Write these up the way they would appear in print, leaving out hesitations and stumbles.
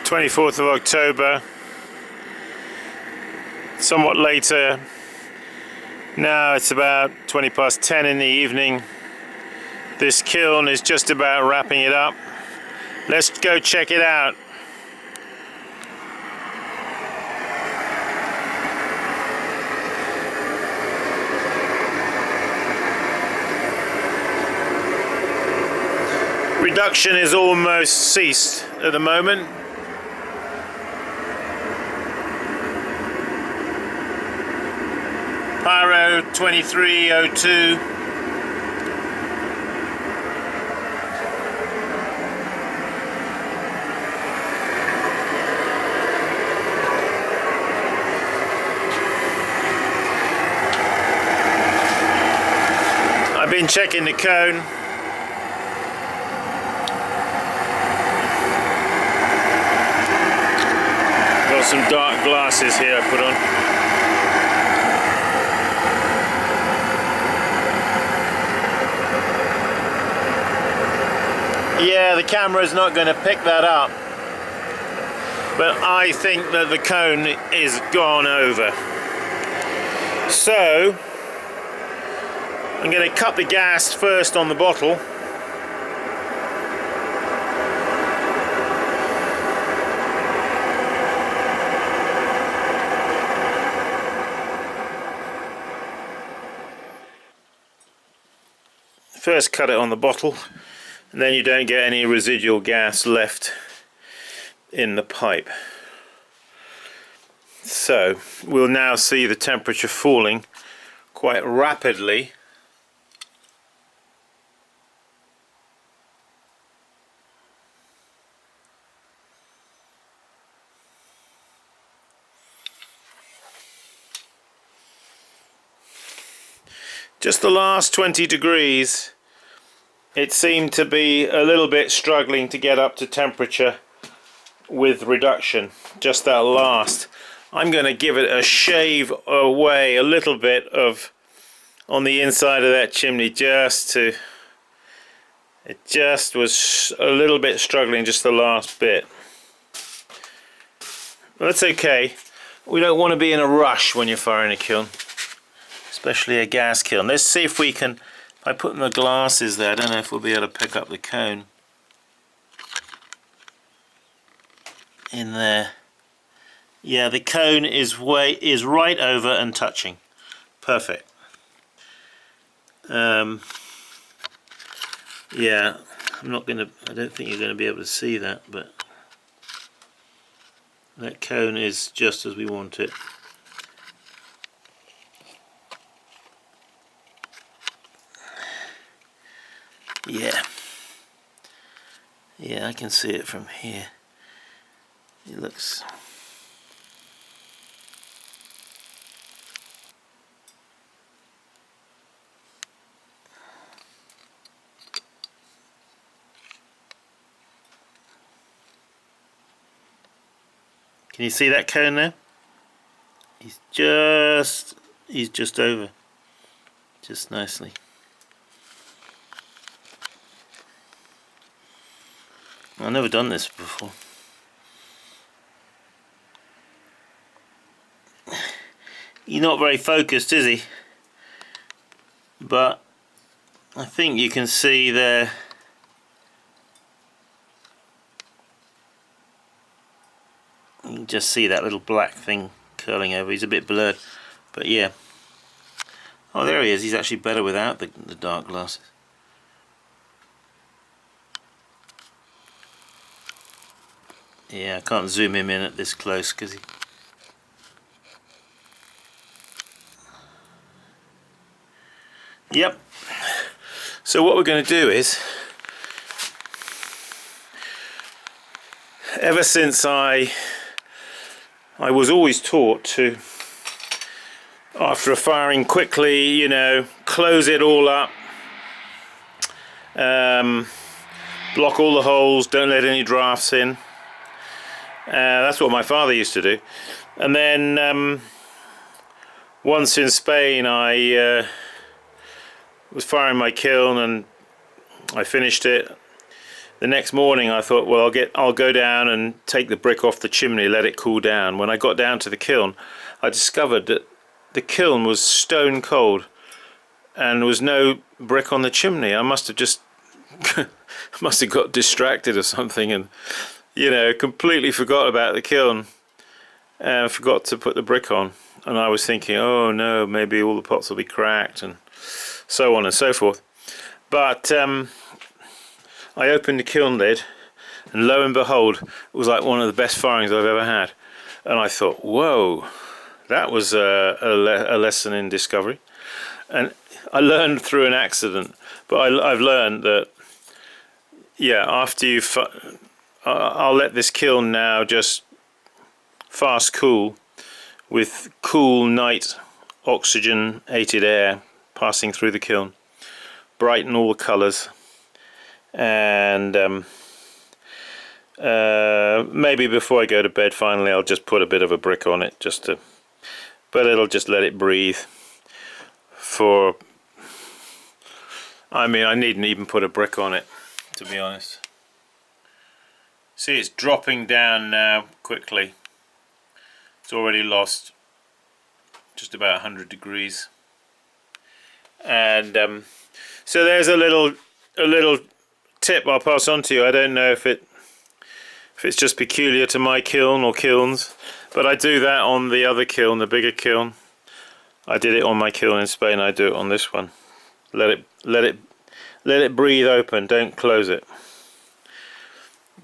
24th of October, somewhat later. Now it's about 20 past 10 in the evening. This kiln is just about wrapping it up. Let's go check it out. Reduction is almost ceased at the moment. Pyro 2302. I've been checking the cone. Got some dark glasses here I put on. Yeah, the camera's not going to pick that up, but I think that the cone is gone over. So I'm going to cut the gas first on the bottle. First cut it on the bottle, and then you don't get any residual gas left in the pipe. So we'll now see the temperature falling quite rapidly. Just the last 20 degrees, it seemed to be a little bit struggling to get up to temperature with reduction. Just that last. I'm going to give it a shave away a little bit of on the inside of that chimney, just to, it just was a little bit struggling, just the last bit. But that's okay. We don't want to be in a rush when you're firing a kiln, especially a gas kiln. Let's see if we can, by putting the glasses there, I don't know if we'll be able to pick up the cone in there. Yeah, the cone is right over and touching. Perfect. Yeah, I don't think you're gonna be able to see that, but that cone is just as we want it. Yeah, I can see it from here. It looks... Can you see that cone there? He's just over, just nicely. I've never done this before. He's not very focused, is he? But I think you can see there. You can just see that little black thing curling over. He's a bit blurred, but yeah. Oh, there he is. He's actually better without the dark glasses. Yeah, I can't zoom him in at this close because he... Yep. So what we're going to do is, ever since I was always taught to, after firing quickly, you know, close it all up, block all the holes, don't let any drafts in. That's what my father used to do. And then once in Spain, I was firing my kiln and I finished it, the next morning I thought, well, I'll go down and take the brick off the chimney, let it cool down. When I got down to the kiln, I discovered that the kiln was stone cold and there was no brick on the chimney. I must have just must have got distracted or something, and completely forgot about the kiln and forgot to put the brick on. And I was thinking, oh no, maybe all the pots will be cracked and so on and so forth. But I opened the kiln lid, and lo and behold, it was like one of the best firings I've ever had. And I thought, whoa, that was a lesson in discovery. And I learned through an accident, but I've learned that, yeah, after I'll let this kiln now just fast cool with cool night oxygenated air passing through the kiln, brighten all the colours, and maybe before I go to bed finally I'll just put a bit of a brick on it, but it'll just let it breathe for, I mean, I needn't even put a brick on it, to be honest. See, it's dropping down now quickly. It's already lost just about 100 degrees. And so there's a little tip I'll pass on to you. I don't know if it's just peculiar to my kiln or kilns, but I do that on the other kiln, the bigger kiln. I did it on my kiln in Spain. I do it on this one. Let it breathe open. Don't close it.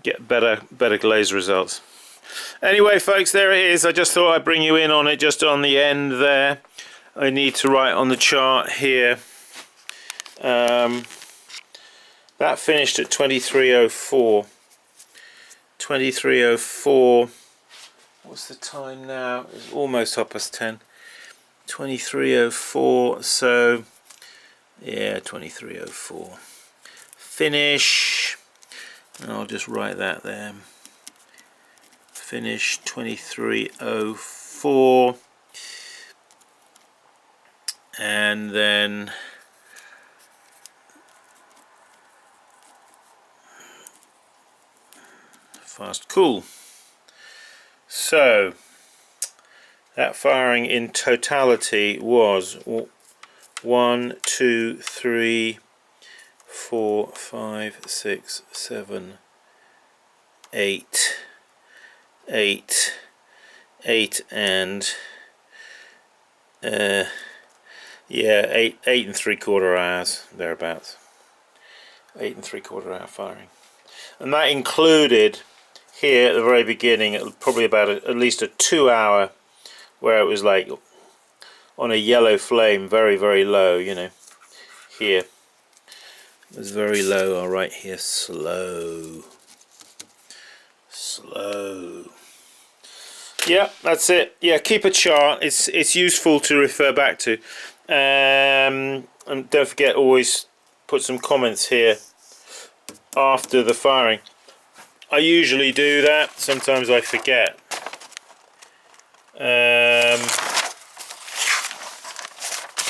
Get better glaze results. Anyway, folks, there it is. I just thought I'd bring you in on it, just on the end there. I need to write on the chart here. That finished at 23:04. 23:04. What's the time now? It's almost 10:30. 23:04. So yeah, 23:04. Finish. And I'll just write that there. Finish 23:04. And then fast cool. So that firing in totality was 1, 2, 3, 4, 5, 6, 7, 8, 8, and yeah, 8 3/4 hours, thereabouts. 8 3/4 hour firing, and that included here at the very beginning, probably about at least a 2 hour where it was like on a yellow flame, very low, here it was very low. I'll write here slow. Yeah, that's it. Yeah, keep a chart. It's useful to refer back to, and don't forget, always put some comments here after the firing. I usually do that. Sometimes I forget.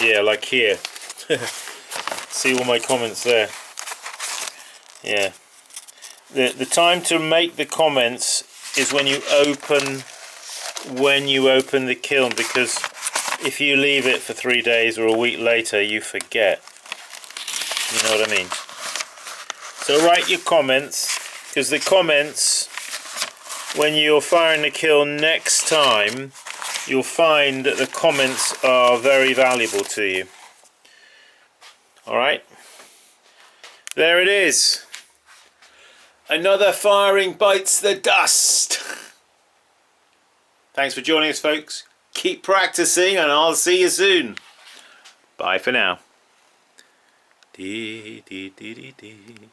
Yeah, like here. See all my comments there. Yeah. The time to make the comments is when you open the kiln, because if you leave it for 3 days or a week later, you forget. You know what I mean? So write your comments, because the comments, when you're firing the kiln next time, you'll find that the comments are very valuable to you. Alright? There it is. Another firing bites the dust. Thanks for joining us, folks. Keep practicing, and I'll see you soon. Bye for now. Dee, dee, dee, dee, dee.